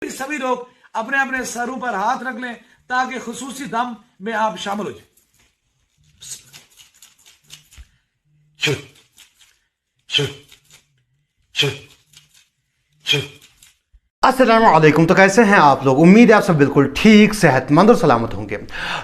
सभी लोग अपने अपने सरों पर हाथ रख लें ताकि खुसूसी दम में आप शामिल हो जाए। अस्सलामु अलैकुम। तो कैसे हैं आप लोग? उम्मीद है आप सब बिल्कुल ठीक, सेहतमंद और सलामत होंगे।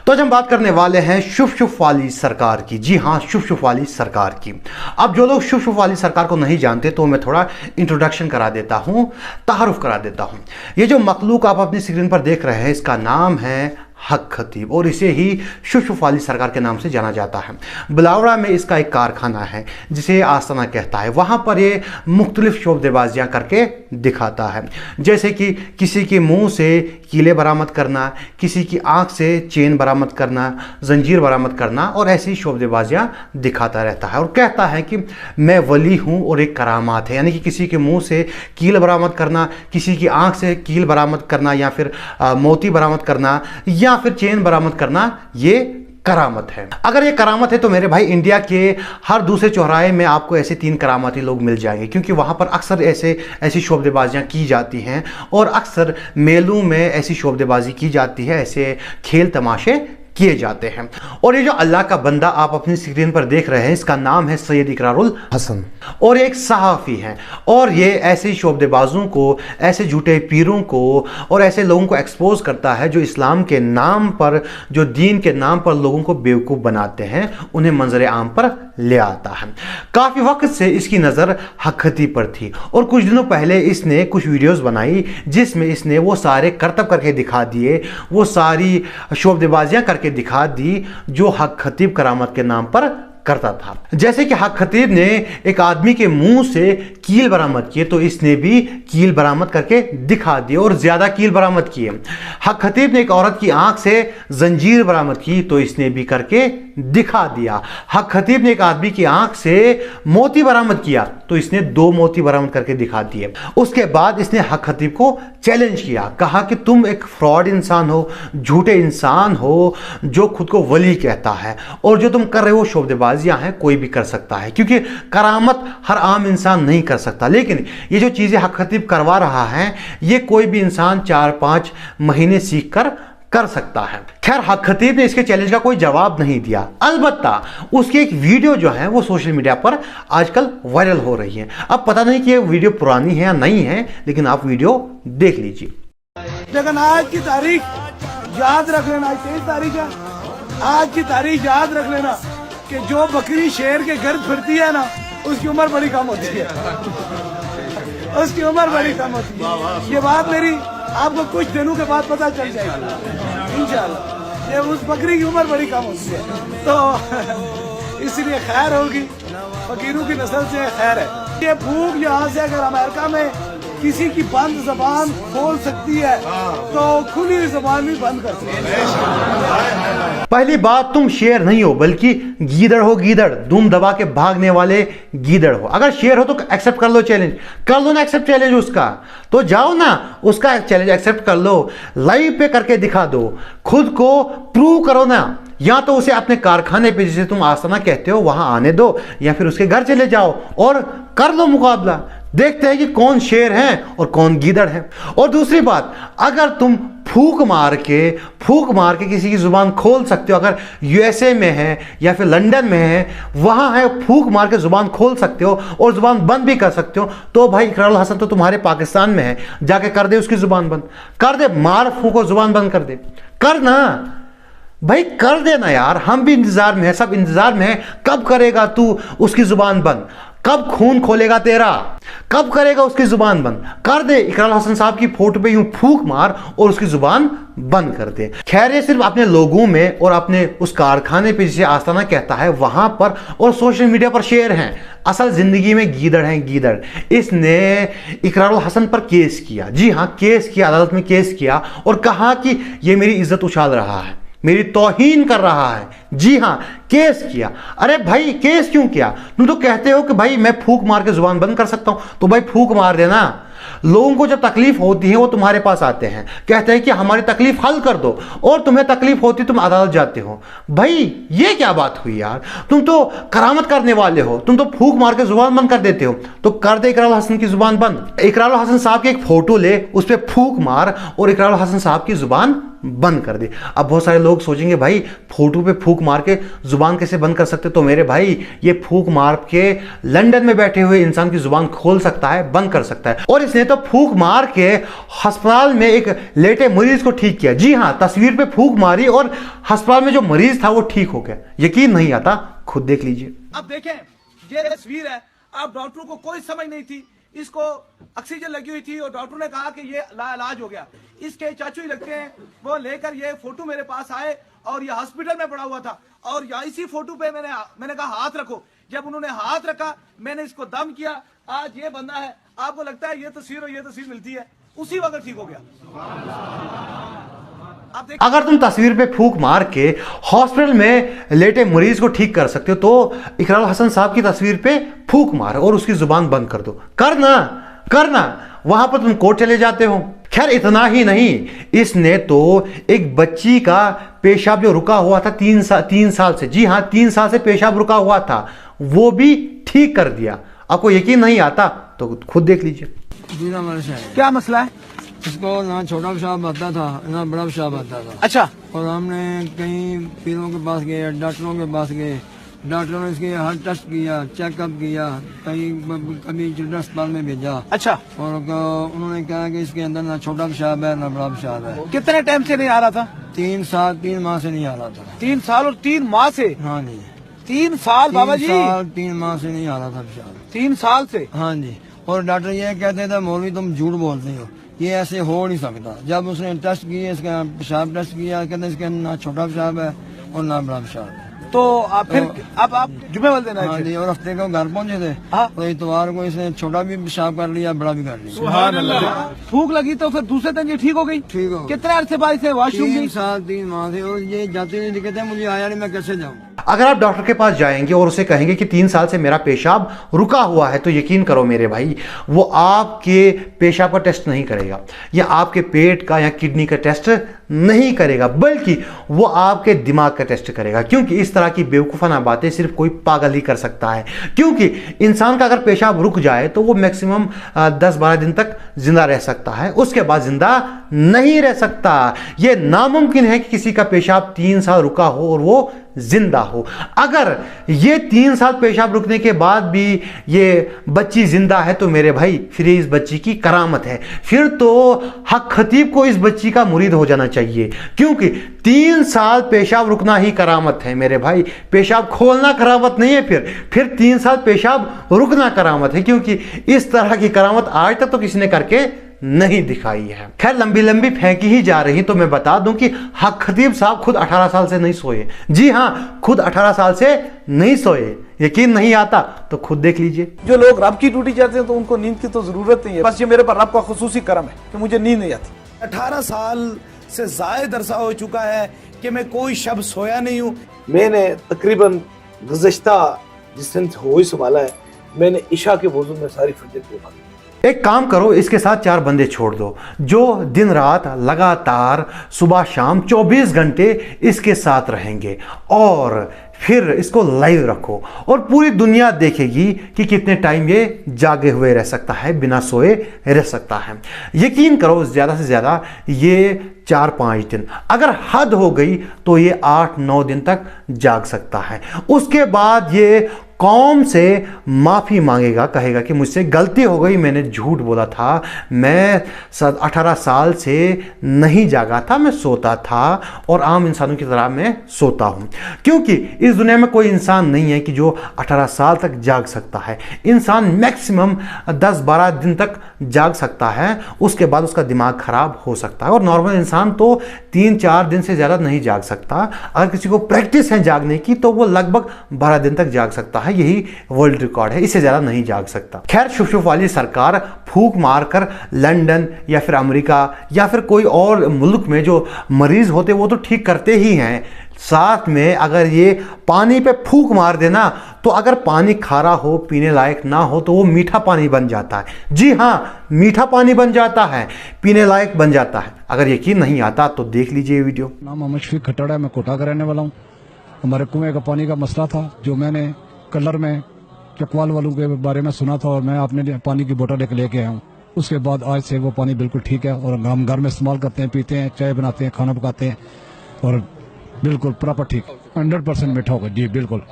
तो आज हम बात करने वाले हैं शुफ शुफ वाली सरकार की। जी हाँ, शुफ शुफ वाली सरकार की। अब जो लोग शुफ शुफ वाली सरकार को नहीं जानते तो मैं थोड़ा इंट्रोडक्शन करा देता हूँ, तारुफ करा देता हूँ। ये जो मखलूक आप अपनी स्क्रीन पर देख रहे हैं इसका नाम है हक खतीब और इसे ही शुफ शुफ वाली सरकार के नाम से जाना जाता है। बिलावड़ा में इसका एक कारखाना है जिसे आस्ताना कहता है। वहाँ पर ये मुख्तलिफ शोबदेबाजियाँ करके दिखाता है, जैसे कि किसी के मुंह से कीले बरामद करना, किसी की आँख से चेन बरामद करना, जंजीर बरामद करना और ऐसी शोबदेबाजियाँ दिखाता रहता है और कहता है कि मैं वली हूँ और एक करामात है। यानी कि किसी के मुँह से कील बरामद करना, किसी की आँख से कील बरामद करना या फिर मोती बरामद करना या फिर चेन बरामद करना, ये करामत है। अगर ये करामत है तो मेरे भाई इंडिया के हर दूसरे चौराहे में आपको ऐसे 3 करामाती लोग मिल जाएंगे, क्योंकि वहाँ पर अक्सर ऐसी शोबदेबाजियाँ की जाती हैं और अक्सर मेलों में ऐसी शोबदेबाजी की जाती है, ऐसे खेल तमाशे किए जाते हैं। और ये जो अल्लाह का बंदा आप अपनी स्क्रीन पर देख रहे हैं इसका नाम है सैयद इकरारुल हसन और एक सहाफ़ी हैं और ये ऐसे शोबदेबाजों को, ऐसे झूठे पीरों को और ऐसे लोगों को एक्सपोज करता है जो इस्लाम के नाम पर, जो दीन के नाम पर लोगों को बेवकूफ़ बनाते हैं, उन्हें मंजर आम पर ले आता है। काफ़ी वक्त से इसकी नज़र हक खतीब पर थी और कुछ दिनों पहले इसने कुछ वीडियोस बनाई जिसमें इसने वो सारे करतब करके दिखा दिए, वो सारी शोबदेबाजियाँ करके दिखा दी जो हक खतीब करामत के नाम पर करता था। जैसे कि हक खतीब ने एक आदमी के मुंह से कील बरामद किए तो इसने भी कील बरामद करके दिखा दिए और ज्यादा कील बरामद किए। हक खतीब ने एक औरत की आंख से जंजीर बरामद की तो इसने भी करके दिखा दिया। हक खतीब ने एक आदमी की आंख से मोती बरामद किया तो इसने 2 मोती बरामद करके दिखा दिए। उसके बाद इसने हक खतीब को चैलेंज किया, कहा कि तुम एक फ्रॉड इंसान हो, झूठे इंसान हो जो खुद को वली कहता है और जो तुम कर रहे हो शोबदेबाजियां हैं, कोई भी कर सकता है, क्योंकि करामत हर आम इंसान नहीं कर सकता। लेकिन ये जो चीज़ें हक खतीब करवा रहा है ये कोई भी इंसान 4-5 महीने सीख कर सकता है। खैर, हक खतीब ने इसके चैलेंज का कोई जवाब नहीं दिया। अलबत्ता उसकी एक वीडियो जो है वो सोशल मीडिया पर आजकल वायरल हो रही है। अब पता नहीं कि ये वीडियो पुरानी है या नहीं है, लेकिन आप वीडियो देख लीजिए। लेकिन आज की तारीख याद रख लेना, 23 तारीख है, आज की तारीख याद रख लेना कि जो बकरी शेर के घर फिरती है ना उसकी उम्र बड़ी कम होती है, उसकी उम्र बड़ी कम होती है। ये बात मेरी आपको कुछ दिनों के बाद पता चल जाएगी इंशाल्लाह। ये उस बकरी की उम्र बड़ी कम होती है तो इसलिए खैर होगी, फकीरों की नस्ल से खैर है। ये भूख यहाँ से अगर अमेरिका में किसी की बंद जबान खोल सकती है तो खुली जबान भी बंद कर सकती है। पहली बात, तुम शेर नहीं हो बल्कि गीदड़ हो, गीदड़, दुम दबा के भागने वाले गीदड़ हो। अगर शेर हो तो एक्सेप्ट कर लो चैलेंज, कर लो ना एक्सेप्ट चैलेंज उसका, तो जाओ ना उसका चैलेंज एक्सेप्ट कर लो, लाइव पे करके दिखा दो, खुद को प्रूव करो ना। या तो उसे अपने कारखाने पे जिसे तुम आस्ताना कहते हो वहां आने दो या फिर उसके घर चले जाओ और कर लो मुकाबला। देखते हैं कि कौन शेर है और कौन गीदड़ है। और दूसरी बात, अगर तुम फूक मार के किसी की जुबान खोल सकते हो, अगर यूएसए में है या फिर लंदन में है, वहां है, फूक मार के जुबान खोल सकते हो और जुबान बंद भी कर सकते हो, तो भाई इकरारुल हसन तो तुम्हारे पाकिस्तान में है, जाके कर दे उसकी जुबान बंद, कर दे, मार फूको जुबान बंद कर दे, कर ना भाई, कर देना यार। हम भी इंतजार में है, सब इंतजार में है, कब करेगा तू उसकी जुबान बंद, कब खून खोलेगा तेरा, कब करेगा उसकी जुबान बंद। कर दे, इकरारुल हसन साहब की फोटो पे यूं फूक मार और उसकी जुबान बंद कर दे। खैर, ये सिर्फ अपने लोगों में और अपने उस कारखाने पे जिसे आस्ताना कहता है वहां पर और सोशल मीडिया पर शेर हैं, असल जिंदगी में गीदड़ हैं, गीदड़। इसने इकरारुल हसन पर केस किया, जी हाँ केस किया, अदालत में केस किया और कहा कि ये मेरी इज्जत उछाल रहा है, मेरी तौहीन कर रहा है। जी हाँ, केस किया। अरे भाई, केस क्यों किया? तुम तो कहते हो कि भाई मैं फूक मार के जुबान बंद कर सकता हूं, तो भाई फूक मार देना। लोगों को जब तकलीफ होती है वो तुम्हारे पास आते हैं, कहते हैं कि हमारी तकलीफ हल कर दो, और तुम्हें तकलीफ होती तुम अदालत जाते हो। भाई ये क्या बात हुई यार, तुम तो करामत करने वाले हो, तुम तो फूंक मार के जुबान बंद कर देते हो। तो कर दे इकरारुल हसन की जुबान बंद। इकरारुल हसन साहब की एक फोटो ले, उस पर फूंक मार और इकरारुल हसन साहब की जुबान बंद कर दे। अब बहुत सारे लोग सोचेंगे भाई फोटो पे फूंक मार के जुबान कैसे बंद कर सकते? तो मेरे भाई ये फूंक मार के लंदन में बैठे हुए इंसान की जुबान खोल सकता है, बंद कर सकता है। और इसने तो फूंक मार के अस्पताल में एक लेटे मरीज को ठीक किया। जी हाँ, तस्वीर पे फूंक मारी और अस्पताल में जो मरीज था वो ठीक हो गया। यकीन नहीं आता, खुद देख लीजिए। अब देखें, ये तस्वीर है। अब डॉक्टरों को कोई समझ नहीं थी, इसको ऑक्सीजन लगी हुई थी और डॉक्टर ने कहा कि ये इलाज हो गया। इसके चाचू ही लगते हैं, वो लेकर ये फोटो मेरे पास आए और ये हॉस्पिटल में पड़ा हुआ था, और इसी फोटो पे मैंने कहा हाथ रखो। जब उन्होंने हाथ रखा, मैंने इसको दम किया। आज ये बंदा है, आपको लगता है ये तस्वीर और ये तस्वीर मिलती है, उसी वक्त ठीक हो गया। अगर तुम तस्वीर पे फूंक मार के हॉस्पिटल में लेटे मरीज को ठीक कर सकते हो, तो इकरारुल हसन साहब की तस्वीर पे फूंक मार और उसकी जुबान बंद कर दो। करना वहां पर तुम कोर्ट चले जाते हो। खैर इतना ही नहीं, इसने तो एक बच्ची का पेशाब जो रुका हुआ था 3 साल से, जी हाँ 3 साल से पेशाब रुका हुआ था, वो भी ठीक कर दिया। आपको यकीन नहीं आता तो खुद देख लीजिए। क्या मसला है? इसको ना छोटा पेशाब आता था ना बड़ा पेशाब आता था। अच्छा। और हमने कई पीरों के पास गए, डॉक्टरों के पास गए, डॉक्टरों ने इसके हर टेस्ट किया, चेकअप किया, कभी चिल्ड्रन अस्पताल में भेजा। अच्छा। और उन्होंने कहा कि इसके अंदर ना छोटा पेशाब है ना बड़ा पेशाब है। कितने टाइम से नहीं आ रहा था? 3 माह से नहीं आ रहा था। 3 साल और 3 माह से? हाँ जी। 3 साल बाबा जी? 3 माह से नहीं आ रहा था पेशाब। 3 साल से? हाँ जी। और डॉक्टर ये कहते थे मौलवी तुम झूठ बोलते हो, ये ऐसे हो नहीं सकता। जब उसने टेस्ट किए, इसका पेशाब टेस्ट किया, कहते इसके ना छोटा पेशाब है और ना बड़ा पेशाब है। तो आप फिर अब आप जुमे वाले दिन आए हाँ थे? जी। और हफ्ते को घर पहुंचे थे। हाँ। तो इतवार को इसने छोटा भी पेशाब कर लिया, बड़ा भी कर लिया। सुभान अल्लाह। भूख लगी तो फिर दूसरे दिन ये ठीक हो गई? ठीक हो। कितने अरसे बाद से वॉशरूम 3 गई? साल 3 माह से। और ये जाते नहीं दिक्कत है, मुझे आया नहीं, मैं कैसे जाऊँ? अगर आप डॉक्टर के पास जाएंगे और उसे कहेंगे कि 3 साल से मेरा पेशाब रुका हुआ है, तो यकीन करो मेरे भाई, वो आपके पेशाब का टेस्ट नहीं करेगा या आपके पेट का या किडनी का टेस्ट नहीं करेगा, बल्कि वो आपके दिमाग का टेस्ट करेगा। क्योंकि इस तरह की बेवकूफ़ाना बातें सिर्फ कोई पागल ही कर सकता है। क्योंकि इंसान का अगर पेशाब रुक जाए तो वो मैक्सिमम 10-12 दिन तक जिंदा रह सकता है, उसके बाद जिंदा नहीं रह सकता। ये नामुमकिन है कि किसी का पेशाब 3 साल रुका हो और वो जिंदा हो। अगर ये 3 साल पेशाब रुकने के बाद भी ये बच्ची जिंदा है तो मेरे भाई फिर इस बच्ची की करामत है। फिर तो हक खतीब को इस बच्ची का मुरीद हो जाना चाहिए, क्योंकि 3 साल पेशाब रुकना ही करामत है मेरे भाई। पेशाब खोलना करामत नहीं है, फिर 3 साल पेशाब रुकना करामत है, क्योंकि इस तरह की करामत आज तक तो किसी ने करके नहीं दिखाई है। खैर लंबी फेंकी ही जा रही, तो मैं बता दूं कि हक खतीब साहब खुद 18 साल से नहीं सोए। जी हाँ, खुद 18 साल से नहीं सोए। यकीन नहीं आता तो खुद देख लीजिए। जो लोग रब की ड्यूटी चाहते हैं तो उनको नींद की तो जरूरत नहीं है, बस ये मेरे पर रब का खुसूसी करम है कि मुझे नींद नहीं आती। 18 साल से ज्यादा अरसा हो चुका है कि मैं कोई शब सोया नहीं हूँ। मैंने तकरीबन गुज़श्ता जिस दिन होश संभाला है, मैंने इशा के वजू में सारी फजर की नमाज़। एक काम करो, इसके साथ 4 बंदे छोड़ दो जो दिन रात लगातार सुबह शाम 24 घंटे इसके साथ रहेंगे, और फिर इसको लाइव रखो और पूरी दुनिया देखेगी कि कितने टाइम ये जागे हुए रह सकता है, बिना सोए रह सकता है। यकीन करो ज़्यादा से ज़्यादा ये 4-5 दिन, अगर हद हो गई तो ये 8-9 दिन तक जाग सकता है। उसके बाद ये कौम से माफ़ी मांगेगा, कहेगा कि मुझसे गलती हो गई, मैंने झूठ बोला था, मैं 18 साल से नहीं जागा था, मैं सोता था और आम इंसानों की तरह मैं सोता हूँ। क्योंकि इस दुनिया में कोई इंसान नहीं है कि जो 18 साल तक जाग सकता है। इंसान मैक्सिमम 10-12 दिन तक जाग सकता है, उसके बाद उसका दिमाग खराब हो सकता है। और नॉर्मल इंसान तो 3-4 दिन से ज़्यादा नहीं जाग सकता। अगर किसी को प्रैक्टिस है जागने की तो वो लगभग 12 दिन तक जाग सकता है, यही वर्ल्ड रिकॉर्ड है, इससे ज़्यादा नहीं जाग सकता। खैर शुफ वाली सरकार फूंक मारकर लंदन या फिर अमेरिका या फिर कोई और मुल्क में जो मरीज होते वो तो ठीक करते ही हैं, साथ में अगर ये पानी पे फूंक मार देना तो अगर पानी खारा हो, पीने लायक ना हो, तो वो मीठा पानी बन जाता है। जी हाँ, मीठा पानी बन जाता है, पीने लायक बन जाता है। अगर यकीन नहीं आता तो देख लीजिए ये वीडियो। नाम मोहम्मद शफीक खट्टर है, मैं कोटा का रहने वाला हूँ। हमारे कुएं का पानी का मसला था, जो मैंने कलर में चकवाल वालों के बारे में सुना था, और मैं अपने लिए पानी की बोतल लेके आया हूँ। उसके बाद आज से वो पानी बिल्कुल ठीक है, और हम घर में इस्तेमाल करते हैं, पीते हैं, चाय बनाते हैं, खाना पकाते हैं, और बिल्कुल प्रॉपर ठीक, 100% मीठा होगा जी। बिल्कुल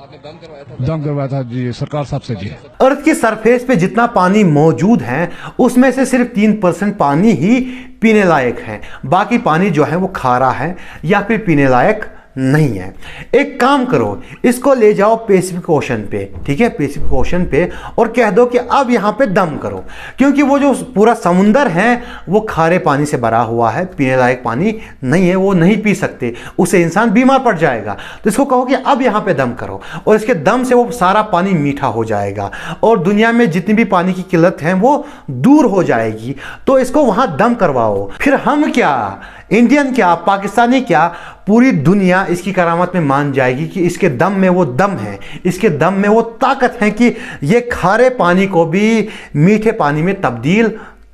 दम करवाया था जी सरकार साहब से जी। अर्थ की सरफेस पे जितना पानी मौजूद है उसमें से सिर्फ 3% पानी ही पीने लायक है। बाकी पानी जो है वो खारा है या फिर पीने लायक नहीं है। एक काम करो, इसको ले जाओ पैसिफिक ओशन पे, ठीक है, पैसिफिक ओशन पे, और कह दो कि अब यहाँ पे दम करो, क्योंकि वो जो पूरा समुंदर है वो खारे पानी से भरा हुआ है, पीने लायक पानी नहीं है, वो नहीं पी सकते, उससे इंसान बीमार पड़ जाएगा। तो इसको कहो कि अब यहाँ पे दम करो, और इसके दम से वो सारा पानी मीठा हो जाएगा, और दुनिया में जितनी भी पानी की किल्लत है वो दूर हो जाएगी। तो इसको वहां दम करवाओ। फिर हम क्या, इंडियन क्या, पाकिस्तानी क्या, पूरी दुनिया इसकी करामत में मान जाएगी कि इसके दम में वो दम है, इसके दम में वो ताकत है कि ये खारे पानी को भी मीठे पानी में तब्दील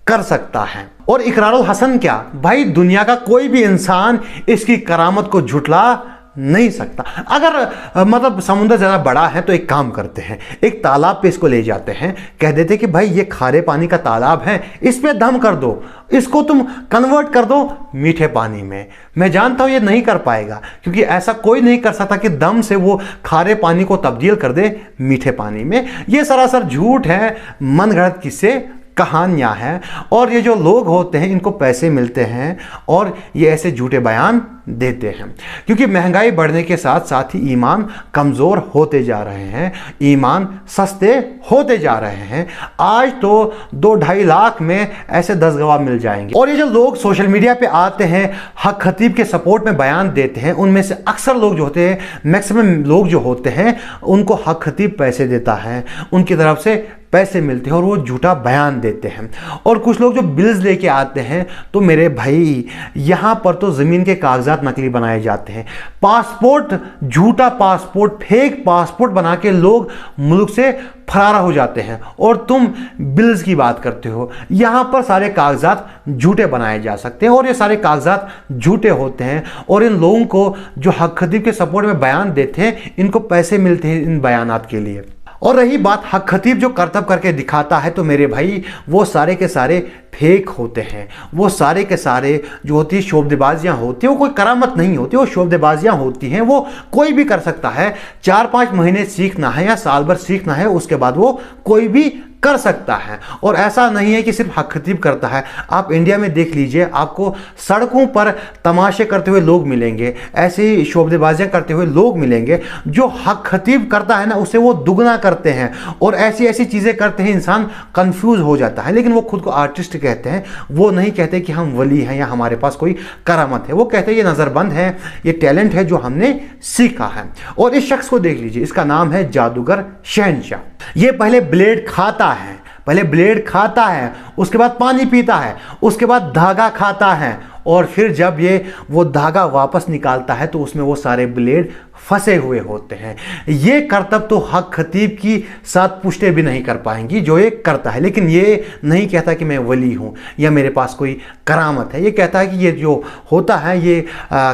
कर सकता है। और इकरारुल हसन क्या, भाई दुनिया का कोई भी इंसान इसकी करामत को झुटला नहीं सकता। अगर मतलब समुद्र ज़्यादा बड़ा है तो एक काम करते हैं, एक तालाब पे इसको ले जाते हैं, कह देते कि भाई ये खारे पानी का तालाब है, इस पे दम कर दो, इसको तुम कन्वर्ट कर दो मीठे पानी में। मैं जानता हूँ ये नहीं कर पाएगा, क्योंकि ऐसा कोई नहीं कर सकता कि दम से वो खारे पानी को तब्दील कर दे मीठे पानी में। ये सरासर झूठ है, मनगढ़ंत किस्से कहानियाँ हैं, और ये जो लोग होते हैं इनको पैसे मिलते हैं और ये ऐसे झूठे बयान देते हैं, क्योंकि महंगाई बढ़ने के साथ साथ ही ईमान कमज़ोर होते जा रहे हैं, ईमान सस्ते होते जा रहे हैं। आज तो 2-2.5 लाख में ऐसे 10 गवाह मिल जाएंगे। और ये जो लोग सोशल मीडिया पे आते हैं, हक खतीब के सपोर्ट में बयान देते हैं, उनमें से अक्सर लोग जो होते हैं, मैक्सिमम लोग जो होते हैं, उनको हक खतीब पैसे देता है, उनकी तरफ से पैसे मिलते हैं और वो झूठा बयान देते हैं। और कुछ लोग जो बिल्स लेके आते हैं, तो मेरे भाई यहाँ पर तो ज़मीन के कागजात नकली बनाए जाते हैं, पासपोर्ट, झूठा पासपोर्ट, फेक पासपोर्ट बना के लोग मुल्क से फरार हो जाते हैं, और तुम बिल्स की बात करते हो। यहाँ पर सारे कागजात झूठे बनाए जा सकते हैं, और ये सारे कागजात झूठे होते हैं, और इन लोगों को जो हक खतीब के सपोर्ट में बयान देते हैं, इनको पैसे मिलते हैं इन बयानात के लिए। और रही बात हक खतीब जो करतब करके दिखाता है, तो मेरे भाई वो सारे के सारे फेक होते हैं, वो सारे के सारे जो होती है शोबदेबाजियाँ होती हैं, वो कोई करामत नहीं होती, वो शोबदेबाजियाँ होती हैं, वो कोई भी कर सकता है। 4-5 महीने सीखना है या साल भर सीखना है, उसके बाद वो कोई भी कर सकता है। और ऐसा नहीं है कि सिर्फ हक खतीब करता है, आप इंडिया में देख लीजिए, आपको सड़कों पर तमाशे करते हुए लोग मिलेंगे, ऐसे ही शोबदेबाजियाँ करते हुए लोग मिलेंगे। जो हक खतीब करता है ना, उसे वो दुगना करते हैं, और ऐसी ऐसी चीज़ें करते हैं, इंसान कंफ्यूज हो जाता है। लेकिन वो खुद को आर्टिस्ट कहते हैं, वो नहीं कहते कि हम वली हैं या हमारे पास कोई करामत है, वो कहते हैं ये नज़रबंद है, ये टैलेंट है जो हमने सीखा है। और इस शख्स को देख लीजिए, इसका नाम है जादूगर शहनशाह। ये पहले ब्लेड खाता है, पहले ब्लेड खाता है, उसके बाद पानी पीता है, उसके बाद धागा खाता है, और फिर जब ये वो धागा वापस निकालता है तो उसमें वो सारे ब्लेड फंसे हुए होते हैं। ये करतब तो हक खतीब की 7 पुश्तें भी नहीं कर पाएंगी जो ये करता है। लेकिन ये नहीं कहता कि मैं वली हूँ या मेरे पास कोई करामत है, ये कहता है कि ये जो होता है ये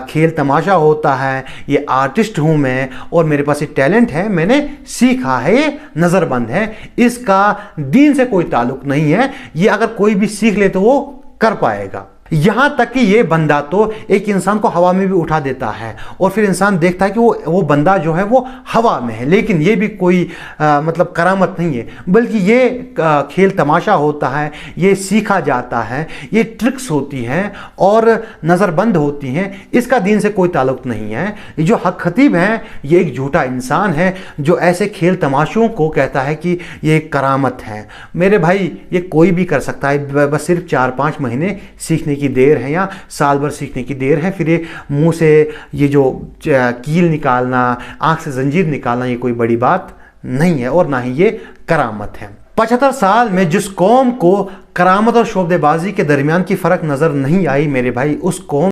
खेल तमाशा होता है, ये आर्टिस्ट हूँ मैं, और मेरे पास ये टैलेंट है, मैंने सीखा है, ये नज़रबंद है, इसका दीन से कोई ताल्लुक नहीं है, ये अगर कोई भी सीख ले तो वो कर पाएगा। यहां तक कि ये बंदा तो एक इंसान को हवा में भी उठा देता है, और फिर इंसान देखता है कि वो बंदा जो है वो हवा में है, लेकिन ये भी कोई मतलब करामत नहीं है, बल्कि ये खेल तमाशा होता है, ये सीखा जाता है, ये ट्रिक्स होती हैं और नज़रबंद होती हैं, इसका दीन से कोई ताल्लुक नहीं है। ये जो हक खतीब है, ये एक झूठा इंसान है जो ऐसे खेल तमाशों को कहता है कि ये करामत है। मेरे भाई ये कोई भी कर सकता है, बस सिर्फ 4-5 महीने सीखने की देर है या साल भर सीखने की देर है। फिर ये मुंह से ये जो कील निकालना, आंख से जंजीर निकालना, ये कोई बड़ी बात नहीं है और ना ही ये करामत है। 75 साल में जिस कौम को करामत और शोबदेबाजी के दरमियान की फ़र्क नज़र नहीं आई मेरे भाई, उस कौम